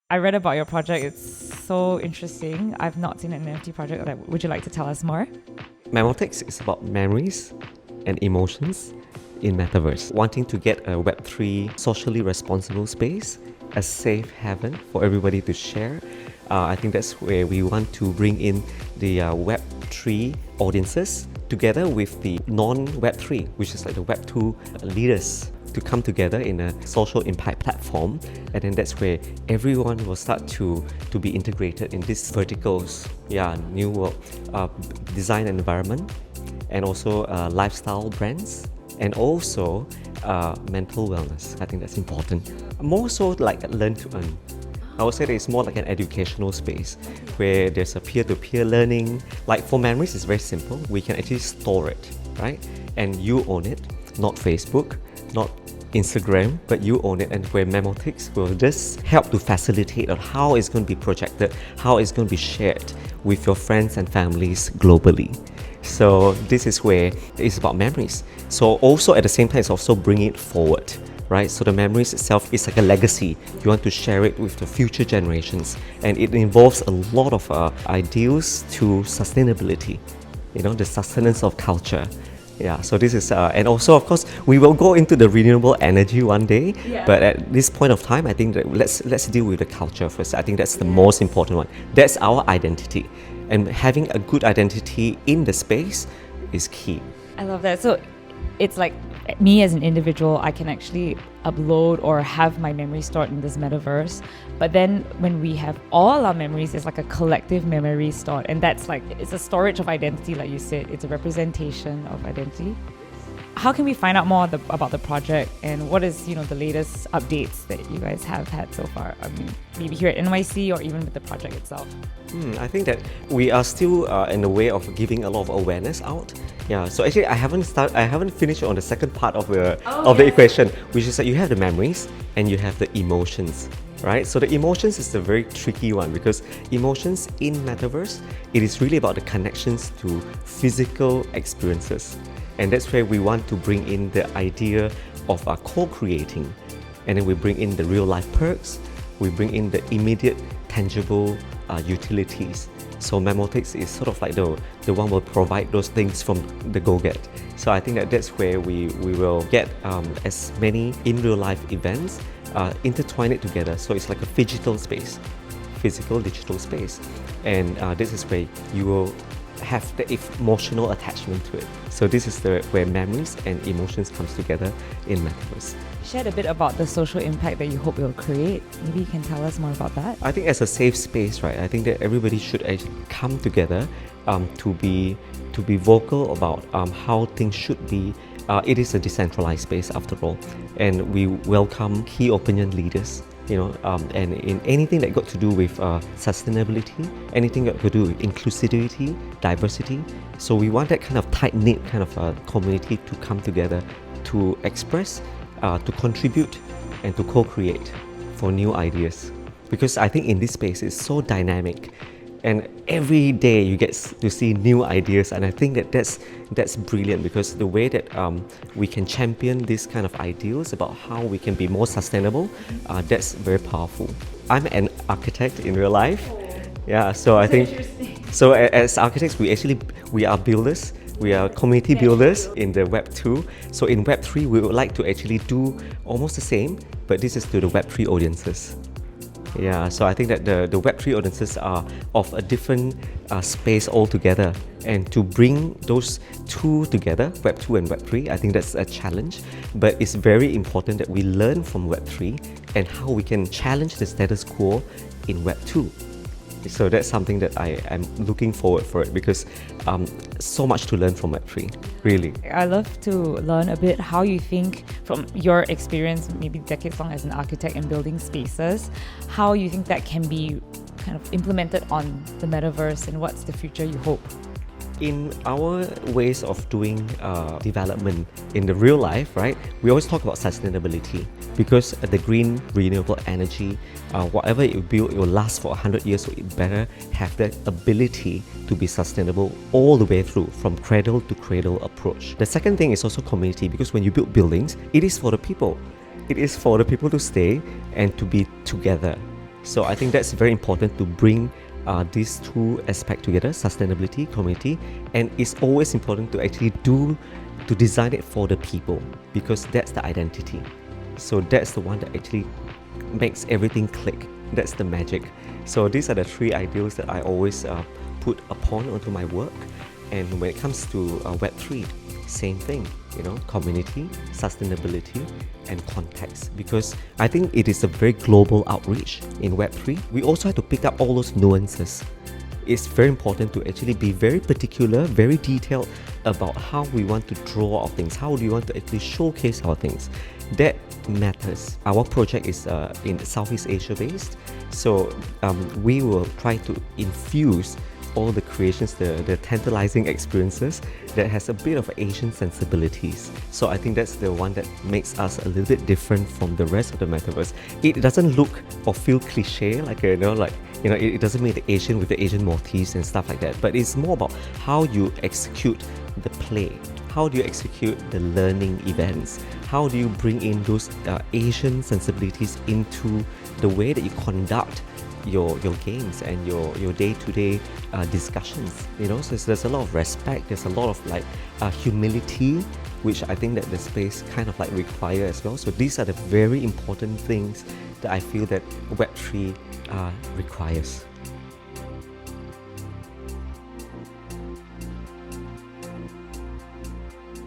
I read about your project. It's so interesting. I've not seen an NFT project. Would you like to tell us more? Memotics is about memories and emotions in Metaverse. Wanting to get a Web3 socially responsible space, a safe haven for everybody to share. I think that's where we want to bring in the Web3 audiences together with the non-Web3, which is like the Web2 leaders, to come together in a social impact platform. And then that's where everyone will start to be integrated in these verticals. New world, design and environment, and also lifestyle brands, and also mental wellness. I think that's important. More so like learn to earn. I would say that it's more like an educational space where there's a peer-to-peer learning. Like for memories, it's very simple. We can actually store it, right? And you own it, not Facebook, not Instagram, but you own it. And where Memotics will just help to facilitate on how it's going to be projected, how it's going to be shared with your friends and families globally. So this is where it's about memories. So also at the same time, it's also bringing it forward, right? So the memories itself is like a legacy. You want to share it with the future generations, and it involves a lot of ideals to sustainability, the sustenance of culture. So this is, and also of course, we will go into the renewable energy one day. But at this point of time, I think that let's deal with the culture first. I think that's the most important one. That's our identity, and having a good identity in the space is key. I love that. So it's like me as an individual, I can actually upload or have my memories stored in this metaverse. But then when we have all our memories, it's like a collective memory stored. And that's like, it's a storage of identity, like you said. It's a representation of identity. How can we find out more about the project, and what is, the latest updates that you guys have had so far? I mean, maybe here at NYC or even with the project itself. I think that we are still in the way of giving a lot of awareness out. So actually I haven't finished on the second part of the equation, which is that you have the memories and you have the emotions, right? So the emotions is a very tricky one, because emotions in Metaverse, it is really about the connections to physical experiences. And that's where we want to bring in the idea of co-creating. And then we bring in the real life perks, we bring in the immediate tangible utilities. So Memotics is sort of like the one will provide those things from the go-get. So I think that's where we will get as many in real life events, intertwine it together. So it's like a physical digital space. And this is where you will have the emotional attachment to it. So this is where memories and emotions comes together in Metaverse. Shared a bit about the social impact that you hope it will create. Maybe you can tell us more about that. I think as a safe space, right? I think that everybody should actually come together to be vocal about how things should be. It is a decentralized space after all, and we welcome key opinion leaders. And in anything that got to do with sustainability, anything that got to do with inclusivity, diversity. So we want that kind of tight-knit kind of community to come together to express, to contribute, and to co-create for new ideas. Because I think in this space it's so dynamic, and every day you get to see new ideas, and I think that's brilliant, because the way that we can champion these kind of ideals about how we can be more sustainable, that's very powerful. I'm an architect in real life, so I think so as architects we are builders. We are community builders in the Web 2. So in Web 3 we would like to actually do almost the same, but this is to the Web 3 audiences. So I think that the Web3 audiences are of a different space altogether, and to bring those two together, Web2 and Web3, I think that's a challenge. But it's very important that we learn from Web3 and how we can challenge the status quo in Web2. So that's something that I am looking forward for it, because so much to learn from Web3, really. I love to learn a bit how you think, from your experience, maybe decades long as an architect in building spaces, how you think that can be kind of implemented on the metaverse, and what's the future you hope? In our ways of doing development in the real life, right, we always talk about sustainability, because the green renewable energy, whatever you build, it will last for 100 years, so it better have that ability to be sustainable all the way through, from cradle to cradle approach. The second thing is also community, because when you build buildings, it is for the people. It is for the people to stay and to be together. So I think that's very important to bring these two aspects together, sustainability, community, and it's always important to actually design it for the people, because that's the identity. So that's the one that actually makes everything click. That's the magic. So these are the three ideals that I always put upon onto my work. And when it comes to Web3, same thing, community, sustainability, and context. Because I think it is a very global outreach in Web3. We also have to pick up all those nuances. It's very important to actually be very particular, very detailed about how we want to draw our things, how do we want to actually showcase our things. That matters. Our project is in Southeast Asia based, so we will try to infuse all the creations, the tantalizing experiences that has a bit of Asian sensibilities. So I think that's the one that makes us a little bit different from the rest of the metaverse. It doesn't look or feel cliche it doesn't mean the Asian with the Asian motifs and stuff like that, but it's more about how you execute the play. How do you execute the learning events? How do you bring in those Asian sensibilities into the way that you conduct your games and your day-to-day discussions? So there's a lot of respect, there's a lot of humility, which I think that the space kind of require as well. So these are the very important things that I feel that Web3 requires.